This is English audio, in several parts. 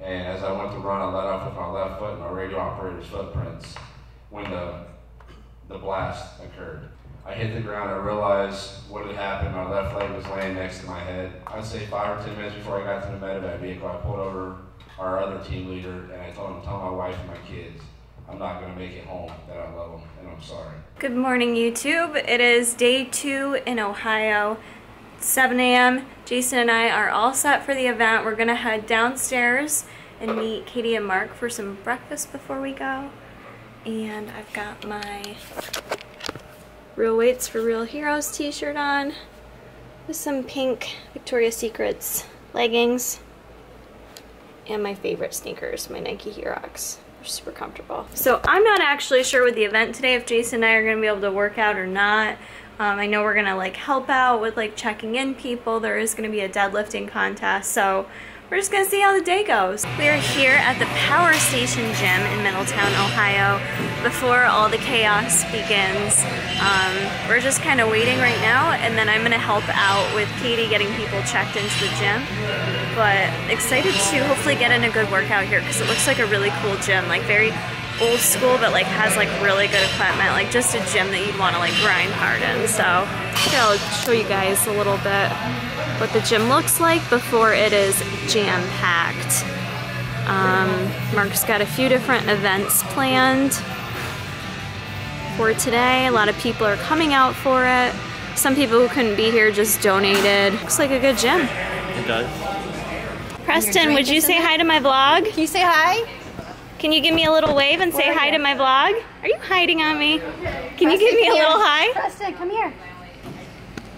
And as I went to run, I let off with my left foot and my radio operator's footprints when the blast occurred. I hit the ground, I realized what had happened. My left leg was laying next to my head. I'd say 5 or 10 minutes before I got to the medevac vehicle, I pulled over our other team leader and I told him, tell my wife and my kids, I'm not gonna make it home, that I love them, and I'm sorry. Good morning, YouTube. It is day 2 in Ohio. 7 a.m. Jason and I are all set for the event. We're gonna head downstairs and meet Katie and Mark for some breakfast before we go. And I've got my Real Weights for Real Heroes t-shirt on with some pink Victoria's Secrets leggings and my favorite sneakers, my Nike Herox. They're super comfortable. So I'm not actually sure with the event today if Jason and I are gonna be able to work out or not. I know we're gonna like help out with like checking in people. There is gonna be a deadlifting contest, so we're just gonna see how the day goes. We are here at the Power Station Gym in Middletown, Ohio, before all the chaos begins. We're just kind of waiting right now, and then I'm gonna help out with Katie getting people checked into the gym. But excited to hopefully get in a good workout here because it looks like a really cool gym, like very old school, but like has like really good equipment, like just a gym that you'd want to like grind hard in. So here, I'll show you guys a little bit what the gym looks like before it is jam-packed. Mark's got a few different events planned for today. A lot of people are coming out for it. Some people who couldn't be here just donated. Looks like a good gym. It does. Preston, would you say hi to my vlog? Can you say hi? Can you give me a little wave and say hi to my vlog? Are you hiding on me? Can you give me a little hi? Preston, come here.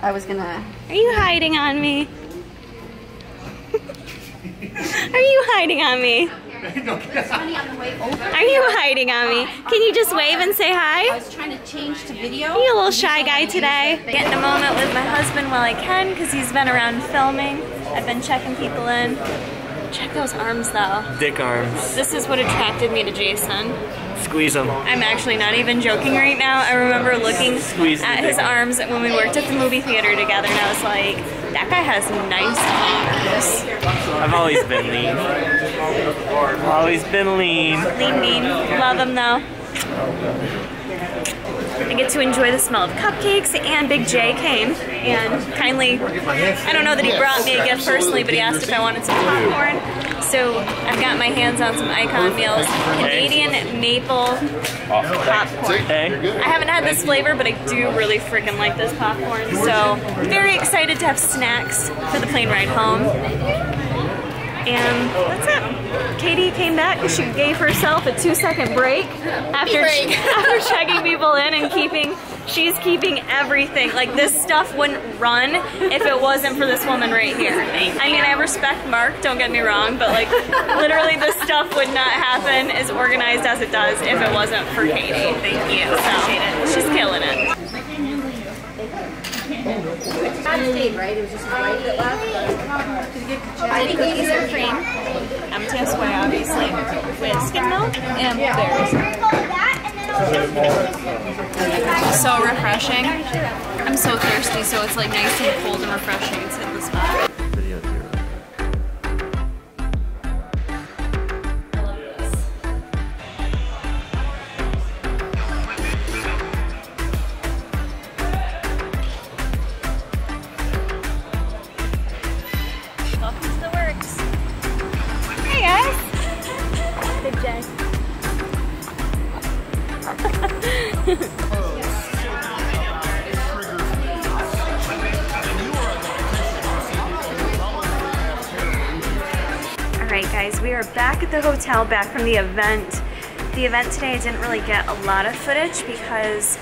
I was gonna... Are you hiding on me? Are you hiding on me? Are you hiding on me? Can you just wave and say hi? I was trying to change to video. Are you a little shy guy today? Getting a moment with my husband while I can because he's been around filming. I've been checking people in. Check those arms though. Dick arms. This is what attracted me to Jason. Squeeze them. I'm actually not even joking right now. I remember looking at his arms when we worked at the movie theater together and I was like, that guy has nice arms. I've always been lean. Always been lean. Lean, mean. Love him though. I get to enjoy the smell of cupcakes, and Big J came and kindly, I don't know that he brought me a gift personally, but he asked if I wanted some popcorn. So I've got my hands on some Icon Meals Canadian maple popcorn. I haven't had this flavor, but I do really freaking like this popcorn. So very excited to have snacks for the plane ride home. And that's it. Katie came back and she gave herself a 2-second break after checking people in and she's keeping everything. Like this stuff wouldn't run if it wasn't for this woman right here. I mean, I respect Mark, don't get me wrong, but like literally this stuff would not happen as organized as it does if it wasn't for Katie. Thank you. Appreciate it. She's killing it. Right? It was just right that left. I think cookies are cream. MTSY, obviously. With skim milk and blueberries. So refreshing. I'm so thirsty, so it's like nice and cold and refreshing. It's in the spot. Alright guys, we are back at the hotel, back from the event. The event today I didn't really get a lot of footage because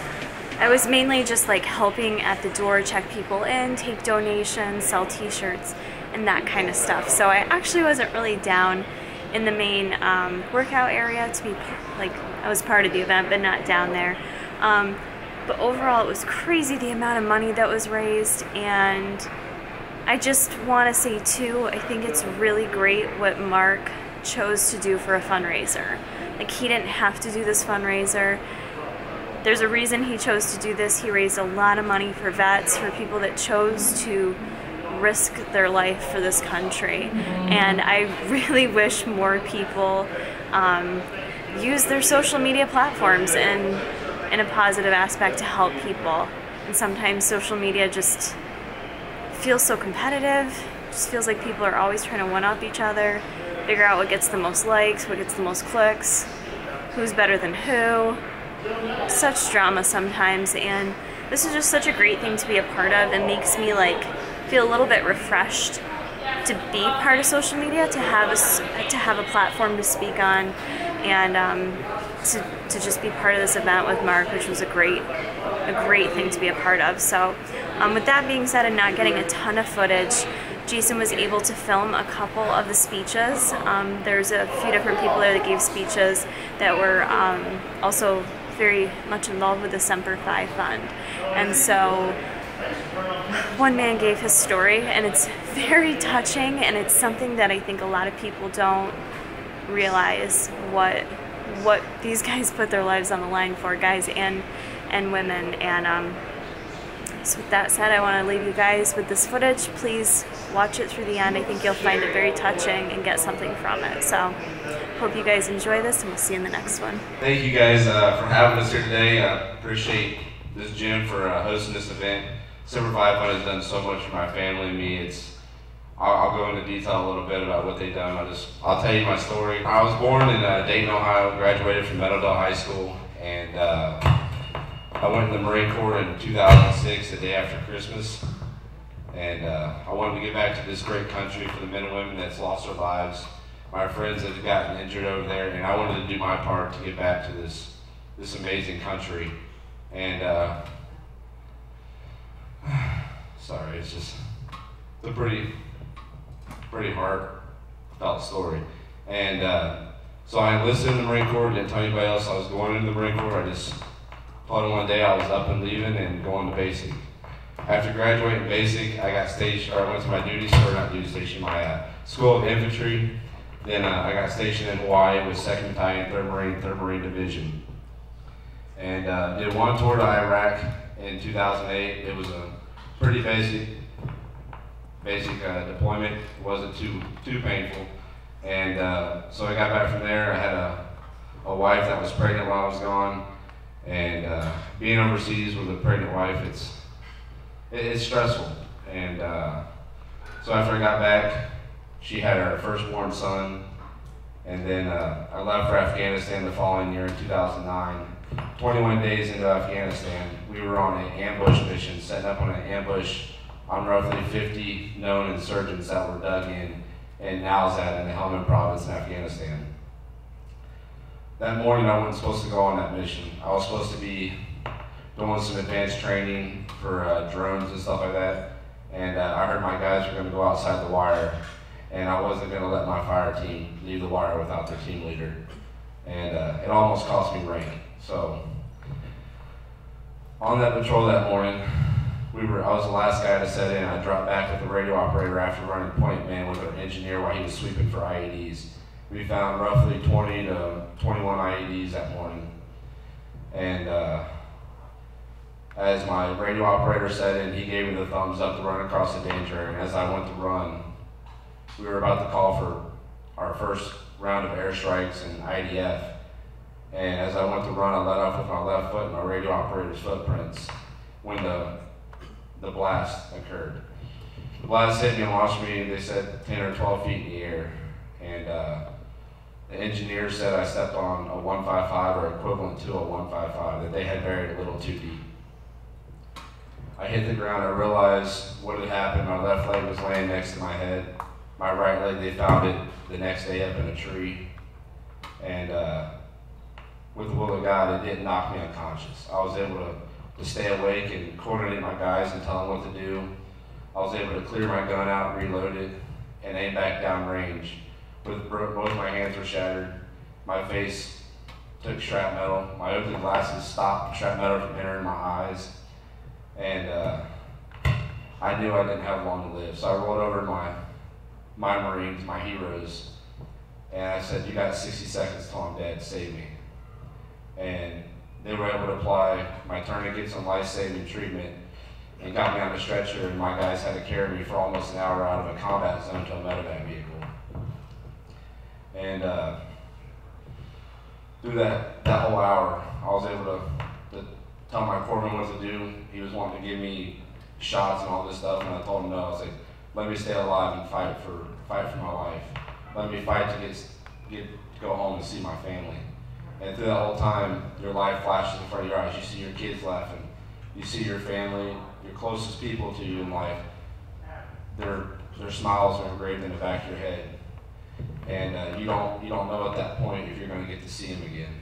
I was mainly just like helping at the door, check people in, take donations, sell t-shirts, and that kind of stuff. So I actually wasn't really down in the main workout area to be like, I was part of the event but not down there. But overall it was crazy the amount of money that was raised, and I just want to say too, I think it's really great what Mark chose to do for a fundraiser. Like he didn't have to do this fundraiser. There's a reason he chose to do this. He raised a lot of money for vets, for people that chose to risk their life for this country. And I really wish more people use their social media platforms in a positive aspect to help people. And sometimes social media just feels so competitive. Just feels like people are always trying to one-up each other, figure out what gets the most likes, what gets the most clicks, who's better than who. Such drama sometimes, and this is just such a great thing to be a part of. It makes me like feel a little bit refreshed to be part of social media, to have a platform to speak on, and to just be part of this event with Mark, which was a great thing to be a part of. So with that being said, and not getting a ton of footage, Jason was able to film a couple of the speeches. There's a few different people there that gave speeches that were also very much involved with the Semper Fi Fund. And so one man gave his story, and it's very touching, and it's something that I think a lot of people don't realize what these guys put their lives on the line for, guys and women. And so with that said, I want to leave you guys with this footage. Please watch it through the end. I think you'll find it very touching and get something from it. So hope you guys enjoy this, and we'll see you in the next one. Thank you guys for having us here today. I appreciate this gym for hosting this event. Semper Fi Fund has done so much for my family and me. I'll go into detail a little bit about what they've done. I'll tell you my story. I was born in Dayton, Ohio, graduated from Meadowdale High School, and I went in the Marine Corps in 2006, the day after Christmas. And I wanted to get back to this great country for the men and women that's lost their lives, my friends that have gotten injured over there, and I wanted to do my part to get back to this amazing country. And sorry, it's just a pretty heartfelt story. And so I enlisted in the Marine Corps, didn't tell anybody else I was going into the Marine Corps. I just told them one day I was up and leaving and going to basic. After graduating basic, I got stationed, or I went to my my school of infantry. Then I got stationed in Hawaii with 2nd Battalion, 3rd Marine Division. And did one tour to Iraq in 2008. It was a pretty basic deployment. It wasn't too painful. And so I got back from there. I had a wife that was pregnant while I was gone. And being overseas with a pregnant wife, it's stressful. And so after I got back, she had her firstborn son. And then I left for Afghanistan the following year in 2009. 21 days into Afghanistan, we were on an ambush mission, setting up on an ambush on roughly 50 known insurgents that were dug in Nowzat in the Helmand province in Afghanistan. That morning I wasn't supposed to go on that mission. I was supposed to be doing some advanced training for drones and stuff like that. And I heard my guys were going to go outside the wire, and I wasn't going to let my fire team leave the wire without their team leader. And it almost cost me rank. So on that patrol that morning, I was the last guy to set in. I dropped back with the radio operator after running point man with our engineer while he was sweeping for IEDs. We found roughly 20 to 21 IEDs that morning. And as my radio operator said in, he gave me the thumbs up to run across the danger area. And as I went to run, we were about to call for our first round of airstrikes and IDF. And as I went to run, I let off with my left foot and my radio operator's footprints when the blast occurred. The blast hit me and launched me, they said 10 or 12 feet in the air. And the engineer said I stepped on a 155 or equivalent to a 155, that they had buried a little too deep. I hit the ground, I realized what had happened. My left leg was laying next to my head. My right leg, they found it the next day up in a tree. And with the will of God, it didn't knock me unconscious. I was able to stay awake and coordinate my guys and tell them what to do. I was able to clear my gun out, reload it, and aim back down range. Both my hands were shattered. My face took shrapnel. My open glasses stopped shrapnel from entering my eyes. And I knew I didn't have long to live. So I rolled over to my Marines, my heroes, and I said, "You got 60 seconds till I'm dead, save me." And they were able to apply my tourniquets and life-saving treatment. and got me on a stretcher, and my guys had to carry me for almost an hour out of a combat zone to a medevac vehicle. And through that whole hour, I was able to tell my corpsman what to do. He was wanting to give me shots and all this stuff, and I told him no. I was like, let me stay alive and fight for my life. Let me fight to go home and see my family. And through that whole time, your life flashes in front of your eyes. You see your kids laughing. You see your family, your closest people to you in life. Their smiles are engraved in the back of your head. And you don't know at that point if you're going to get to see them again.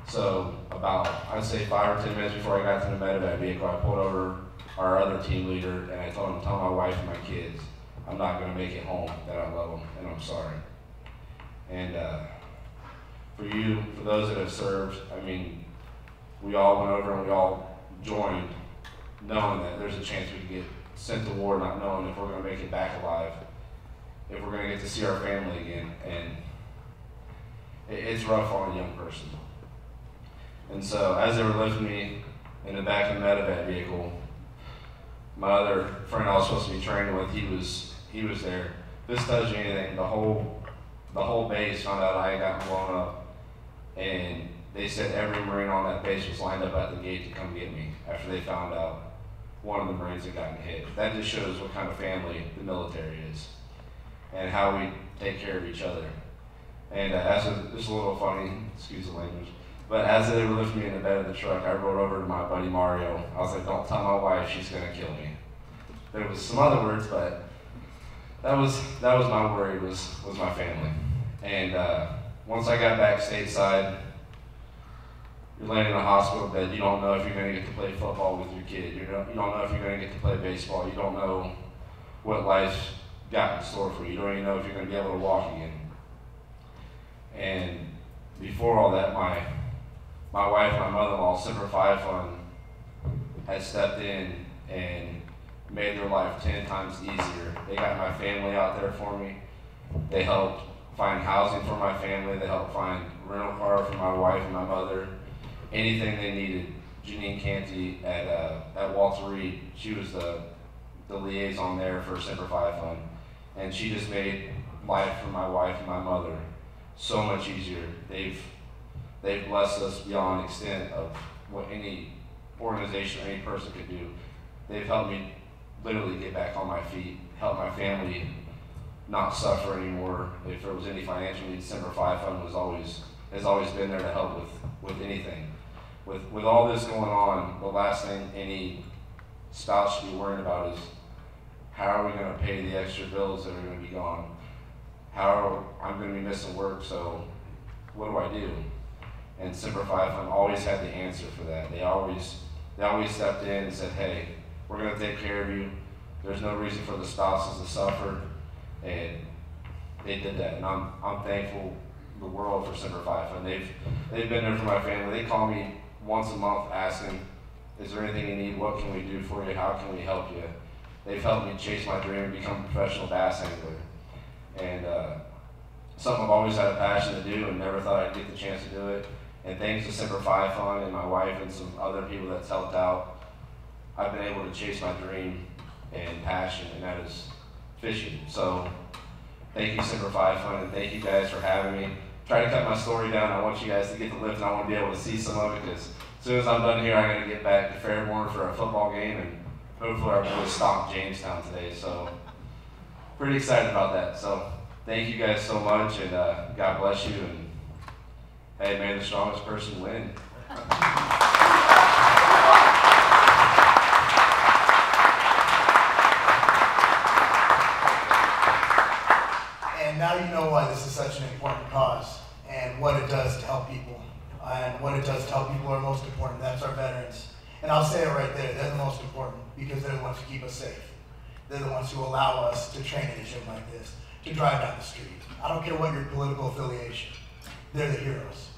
So about, I'd say 5 or 10 minutes before I got to the medevac vehicle, I pulled over our other team leader and I told him, tell my wife and my kids, I'm not going to make it home, that I love them, and I'm sorry. And for those that have served, I mean, we all went over and we all joined knowing that there's a chance we could get sent to war, not knowing if we're going to make it back alive, if we're going to get to see our family again. And it's rough on a young person. And so as they were lifting me in the back of the medevac vehicle, my other friend I was supposed to be training with, he was there. If this tells you anything, the whole base found out I had gotten blown up, and they said every Marine on that base was lined up at the gate to come get me after they found out one of the Marines had gotten hit. That just shows what kind of family the military is and how we take care of each other. And it's a little funny, excuse the language, but as they were lifting me in the bed of the truck, I rode over to my buddy Mario. I was like, don't tell my wife, she's gonna kill me. There was some other words, but that was my worry, was my family. And once I got back stateside, you're laying in a hospital bed, you don't know if you're gonna get to play football with your kid. You don't know if you're gonna get to play baseball. You don't know what life's got in store for you. You don't even know if you're gonna be able to walk again. And before all that, my wife and my mother-in-law, Semper Fi Fund, had stepped in and made their life 10 times easier. They got my family out there for me. They helped find housing for my family. They helped find a rental car for my wife and my mother. Anything they needed. Janine Canty at Walter Reed, she was the liaison there for Semper Fi Fund. And she just made life for my wife and my mother so much easier. They've blessed us beyond extent of what any organization or any person could do. They've helped me literally get back on my feet, help my family not suffer anymore. If there was any financial needs, Semper Fi Fund has always been there to help with anything. With all this going on, the last thing any spouse should be worried about is, how are we going to pay the extra bills that are going to be gone? I'm going to be missing work, so what do I do? And Semper Fi Fund always had the answer for that. They always stepped in and said, hey, we're going to take care of you. There's no reason for the spouses to suffer. And they did that. And I'm thankful the world for Semper Fi Fund. They've been there for my family. They call me once a month asking, is there anything you need? What can we do for you? How can we help you? They've helped me chase my dream and become a professional bass angler. And something I've always had a passion to do and never thought I'd get the chance to do it. And thanks to Semper Fi Fund and my wife and some other people that's helped out, I've been able to chase my dream and passion, and that is fishing. So thank you, Semper Fi Fund, and thank you guys for having me. Try to cut my story down. I want you guys to get the lift, and I want to be able to see some of it, because as soon as I'm done here, I got to get back to Fairborn for a football game, and hopefully our boys stomp Jamestown today. So pretty excited about that. So thank you guys so much, and God bless you. And hey, may the strongest person win. And now you know why this is such an important cause and what it does to help people. And what it does to help people are most important. That's our veterans. And I'll say it right there, they're the most important, because they're the ones who keep us safe. They're the ones who allow us to train in a gym like this, to drive down the street. I don't care what your political affiliation. They're the heroes.